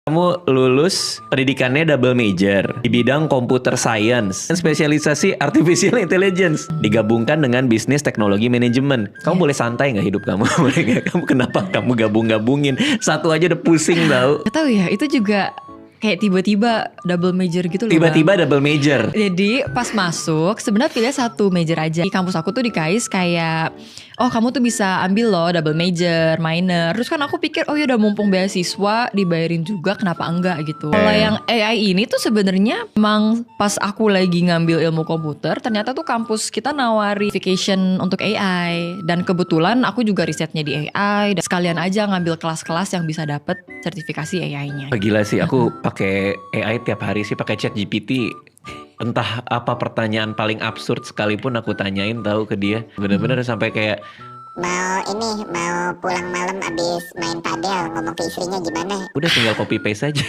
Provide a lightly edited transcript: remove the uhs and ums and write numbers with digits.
Kamu lulus pendidikannya double major di bidang computer science dan spesialisasi artificial intelligence digabungkan dengan bisnis teknologi manajemen. Kamu boleh santai nggak hidup kamu? Boleh nggak? Kamu kenapa kamu gabung-gabungin? Satu aja udah pusing tau. Gak tahu ya, itu juga kayak tiba-tiba double major gitu loh. Tiba-tiba double major. Jadi pas masuk sebenarnya pilih satu major aja. Di kampus aku tuh di KAIS kayak, oh kamu tuh bisa ambil loh double major, minor. Terus kan aku pikir, oh ya udah mumpung beasiswa dibayarin juga, kenapa enggak gitu. Kalau yang AI ini tuh sebenarnya emang pas aku lagi ngambil ilmu komputer, ternyata tuh kampus kita nawari certification untuk AI. Dan kebetulan aku juga risetnya di AI, dan sekalian aja ngambil kelas-kelas yang bisa dapet sertifikasi AI-nya. Gila sih, aku pakai AI tiap hari sih, pakai ChatGPT. Entah apa pertanyaan paling absurd sekalipun aku tanyain tahu ke dia. Bener-bener sampai kayak mau pulang malam abis main padel, ngomong ke istrinya gimana? udah tinggal copy paste aja.